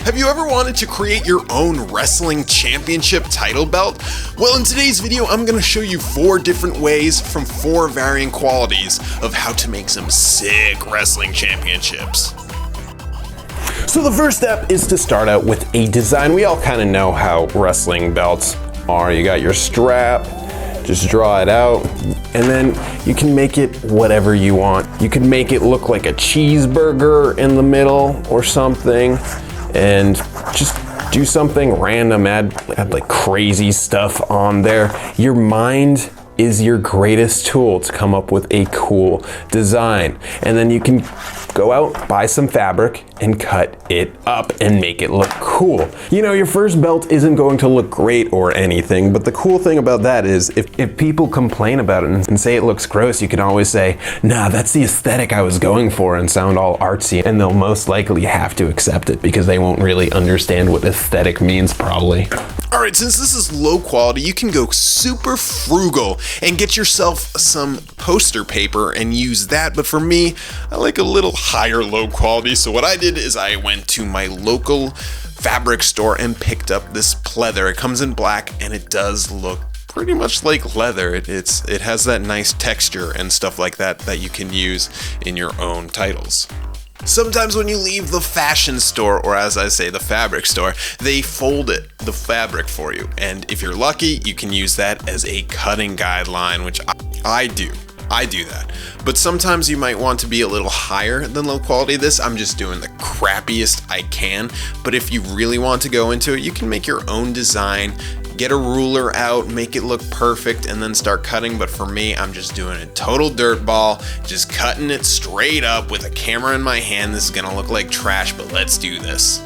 Have you ever wanted to create your own wrestling championship title belt? Well, in today's video, I'm going to show you 4 different ways from 4 varying qualities of how to make some sick wrestling championships. So the first step is to start out with a design. We all kind of know how wrestling belts are. You got your strap, just draw it out, and then you can make it whatever you want. You can make it look like a cheeseburger in the middle or something, and just do something random, add like crazy stuff on there. Your mind is your greatest tool to come up with a cool design. And then you can go out, buy some fabric, and cut it up and make it look cool. You know, your first belt isn't going to look great or anything, but the cool thing about that is if people complain about it and say it looks gross, you can always say, nah, that's the aesthetic I was going for, and sound all artsy, and they'll most likely have to accept it because they won't really understand what aesthetic means probably. Alright, since this is low quality, you can go super frugal and get yourself some poster paper and use that, but for me, I like a little higher low quality, so what I did is I went to my local fabric store and picked up this pleather. It comes in black and it does look pretty much like leather. It has that nice texture and stuff like that that you can use in your own titles. Sometimes when you leave the fashion store, or as I say, the fabric store, they fold the fabric for you. And if you're lucky, you can use that as a cutting guideline, which I do. I do that. But sometimes you might want to be a little higher than low quality. This, I'm just doing the crappiest I can. But if you really want to go into it, you can make your own design, get a ruler out, make it look perfect, and then start cutting. But for me, I'm just doing a total dirtball, just cutting it straight up with a camera in my hand. This is gonna look like trash, but let's do this.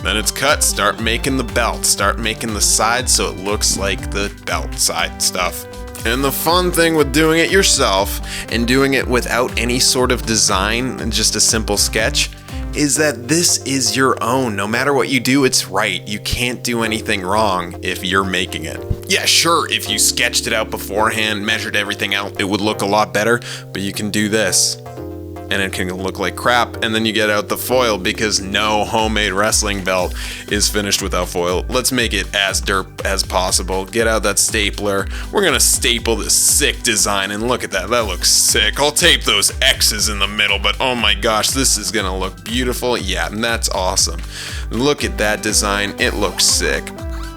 Then it's cut, start making the belt, start making the sides so it looks like the belt side stuff. And the fun thing with doing it yourself and doing it without any sort of design and just a simple sketch is that this is your own. No matter what you do, it's right. You can't do anything wrong if you're making it. Yeah, sure, if you sketched it out beforehand, measured everything out, it would look a lot better, but you can do this and it can look like crap, and then you get out the foil because no homemade wrestling belt is finished without foil. Let's make it as derp as possible. Get out that stapler. We're gonna staple this sick design, and look at that, that looks sick. I'll tape those X's in the middle, but oh my gosh, this is gonna look beautiful. Yeah, and that's awesome. Look at that design, it looks sick.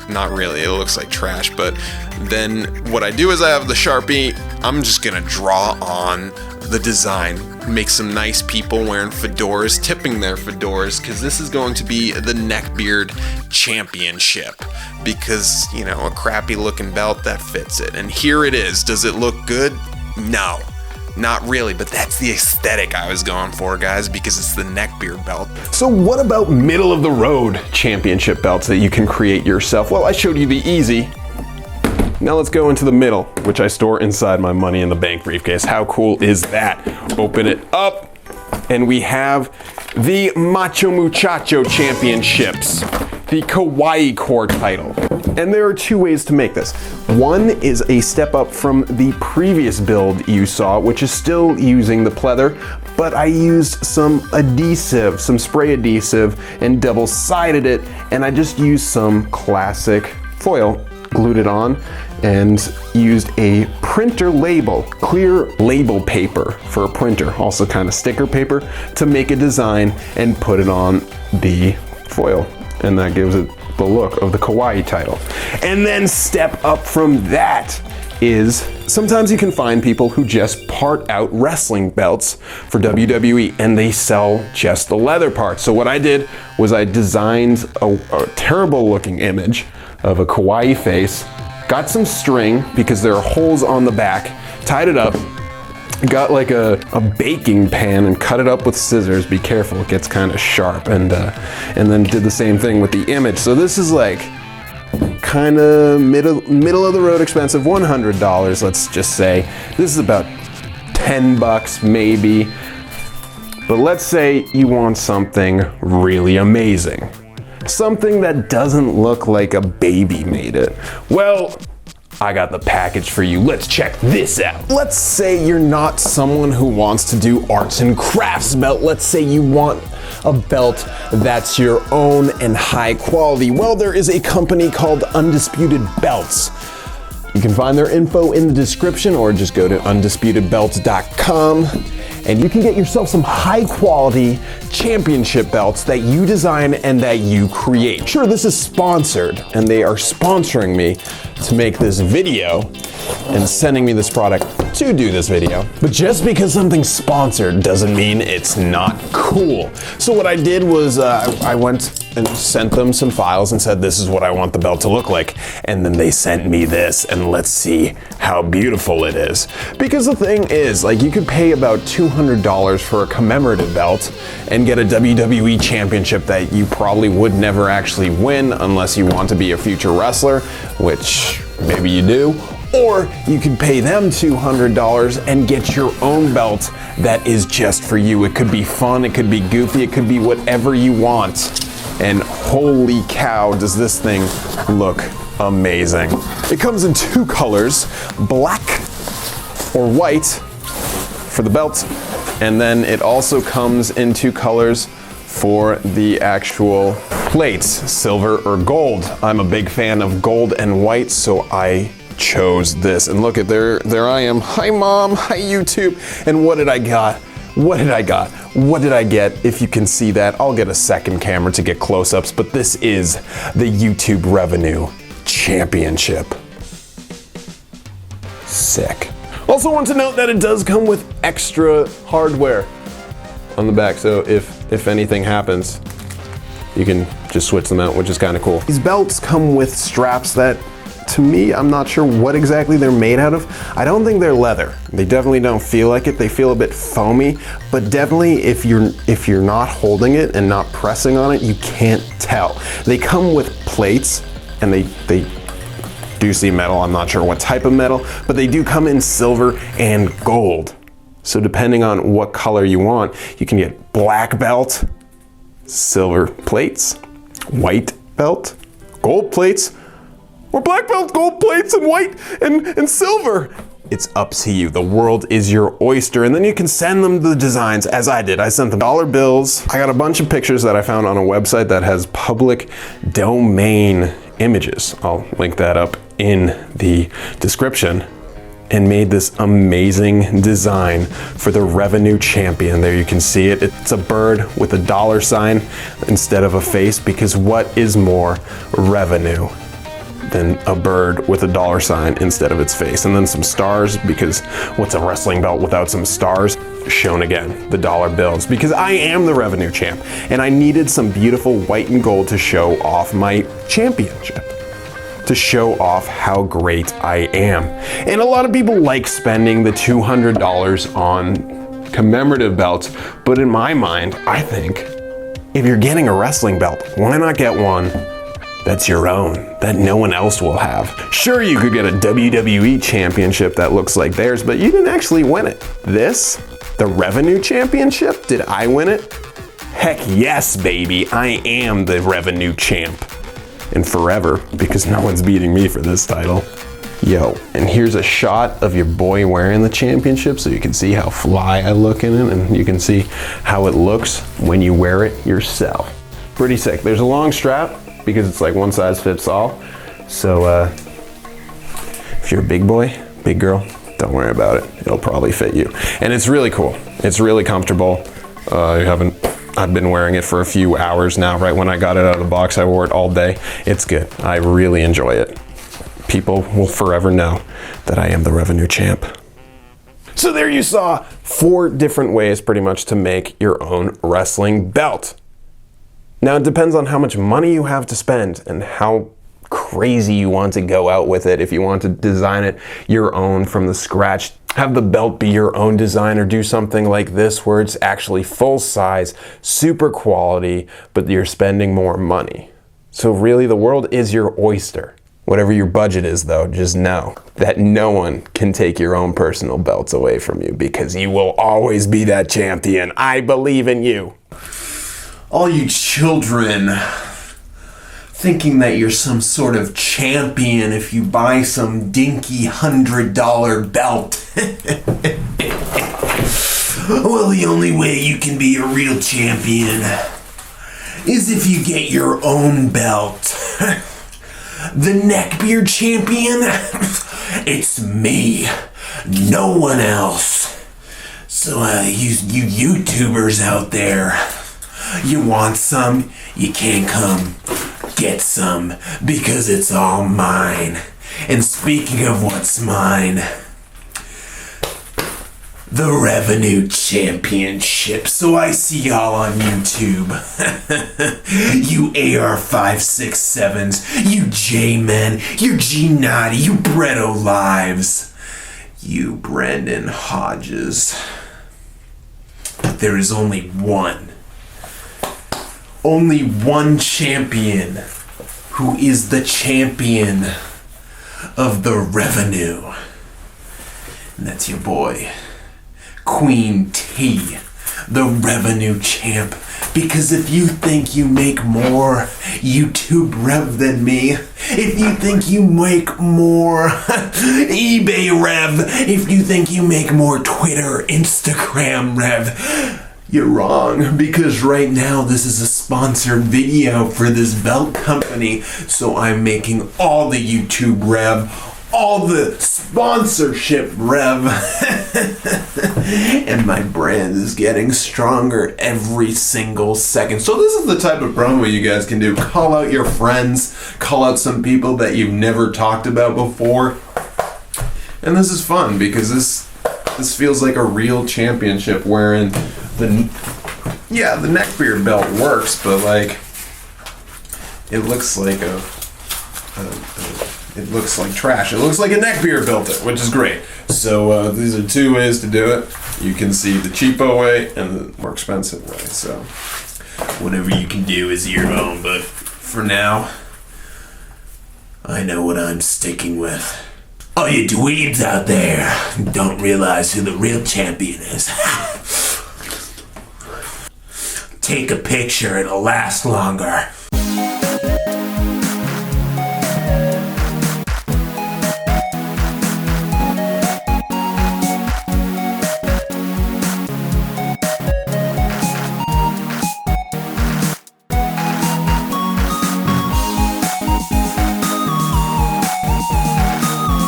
Not really, it looks like trash, but then what I do is I have the Sharpie, I'm just gonna draw on the design, make some nice people wearing fedoras, tipping their fedoras, because this is going to be the neckbeard championship, because, you know, a crappy looking belt that fits it. And here it is. Does it look good? No, not really, but that's the aesthetic I was going for, guys, because it's the neckbeard belt. So what about middle of the road championship belts that you can create yourself? Well, I showed you the easy. Now let's go into the middle, which I store inside my money in the bank briefcase. How cool is that? Open it up, and we have the Macho Muchacho Championships, the Kawaii Core title. And there are 2 ways to make this. One is a step up from the previous build you saw, which is still using the pleather, but I used some adhesive, some spray adhesive, and double-sided it, and I just used some classic foil, glued it on, and used a printer label, clear label paper for a printer, also kind of sticker paper, to make a design and put it on the foil. And that gives it the look of the Kawaii title. And then step up from that is sometimes you can find people who just part out wrestling belts for WWE and they sell just the leather part. So what I did was I designed a terrible looking image of a Kawaii face, got some string because there are holes on the back, tied it up, got like a baking pan and cut it up with scissors. Be careful, it gets kind of sharp, and then did the same thing with the image. So this is like kind of middle of the road expensive, $100, let's just say. This is about 10 bucks maybe. But let's say you want something really amazing. Something that doesn't look like a baby made it. Well, I got the package for you. Let's check this out. Let's say you're not someone who wants to do arts and crafts belt. Let's say you want a belt that's your own and high quality? Well, there is a company called Undisputed Belts. You can find their info in the description or just go to undisputedbelts.com and you can get yourself some high quality championship belts that you design and that you create. Sure, this is sponsored and they are sponsoring me to make this video and sending me this product to do this video. But just because something's sponsored doesn't mean it's not cool. So what I did was I went and sent them some files and said, this is what I want the belt to look like. And then they sent me this, and let's see how beautiful it is. Because the thing is, like, you could pay about $200 for a commemorative belt and get a WWE championship that you probably would never actually win unless you want to be a future wrestler, which maybe you do. Or you can pay them $200 and get your own belt that is just for you. It could be fun, it could be goofy, it could be whatever you want. And holy cow, does this thing look amazing. It comes in two colors, black or white for the belt, and then it also comes in two colors for the actual plates, silver or gold. I'm a big fan of gold and white, so I chose this. And look at there I am. Hi mom, hi YouTube. And what did I got? What did I get? If you can see that, I'll get a second camera to get close-ups, but this is the YouTube Revenue Championship. Sick. Also want to note that it does come with extra hardware on the back, so if anything happens, you can just switch them out, which is kind of cool. These belts come with straps that, to me, I'm not sure what exactly they're made out of. I don't think they're leather. They definitely don't feel like it. They feel a bit foamy, but definitely if you're not holding it and not pressing on it, you can't tell. They come with plates, and they do see metal. I'm not sure what type of metal, but they do come in silver and gold. So depending on what color you want, you can get black belt, silver plates, white belt, gold plates, or black belt, gold plates, and white and silver. It's up to you. The world is your oyster. And then you can send them the designs as I did. I sent them dollar bills. I got a bunch of pictures that I found on a website that has public domain images. I'll link that up in the description. And made this amazing design for the Revenue Champion. There you can see it. It's a bird with a dollar sign instead of a face, because what is more revenue than a bird with a dollar sign instead of its face? And then some stars, because what's a wrestling belt without some stars? Shown again, the dollar bills, because I am the Revenue Champ and I needed some beautiful white and gold to show off my championship, to show off how great I am. And a lot of people like spending the $200 on commemorative belts, but in my mind, I think if you're getting a wrestling belt, why not get one that's your own, that no one else will have? Sure, you could get a WWE championship that looks like theirs, but you didn't actually win it. This, the Revenue Championship, did I win it? Heck yes, baby, I am the Revenue Champ. And forever, because no one's beating me for this title. Yo, and here's a shot of your boy wearing the championship so you can see how fly I look in it, and you can see how it looks when you wear it yourself. Pretty sick. There's a long strap because it's like one size fits all. So if you're a big boy, big girl, don't worry about it. It'll probably fit you. And it's really cool. It's really comfortable. I've been wearing it for a few hours now. Right when I got it out of the box, I wore it all day. It's good. I really enjoy it. People will forever know that I am the Revenue Champ. So there you saw 4 different ways pretty much to make your own wrestling belt. Now it depends on how much money you have to spend and how crazy you want to go out with it. If you want to design it your own from the scratch, have the belt be your own design, or do something like this where it's actually full size, super quality, but you're spending more money. So really the world is your oyster. Whatever your budget is though, just know that no one can take your own personal belts away from you, because you will always be that champion. I believe in you. All you children thinking that you're some sort of champion if you buy some dinky $100 belt. Well, the only way you can be a real champion is if you get your own belt. The neckbeard champion? It's me. No one else. So, you YouTubers out there, you want some? You can't come get some because it's all mine. And speaking of what's mine, the Revenue Championship. So I see y'all on YouTube. You AR567s, you J-Men, you G-Naughty, you Bretto Lives, you Brandon Hodges. But there is only one champion who is the champion of the Revenue. And that's your boy, Queen T, the Revenue Champ. Because if you think you make more YouTube rev than me, if you think you make more eBay rev, if you think you make more Twitter, Instagram rev, you're wrong, because right now this is a sponsored video for this belt company, so I'm making all the YouTube rev, all the sponsorship rev, and my brand is getting stronger every single second. So this is the type of promo you guys can do. Call out your friends, call out some people that you've never talked about before, and this is fun because this feels like a real championship wherein the neckbeard belt works, but like it looks like it looks like trash. It looks like a neckbeard built it, which is great. So these are two ways to do it. You can see the cheapo way and the more expensive way. So whatever you can do is your own, but for now, I know what I'm sticking with. All you dweebs out there don't realize who the real champion is. Take a picture, it'll last longer.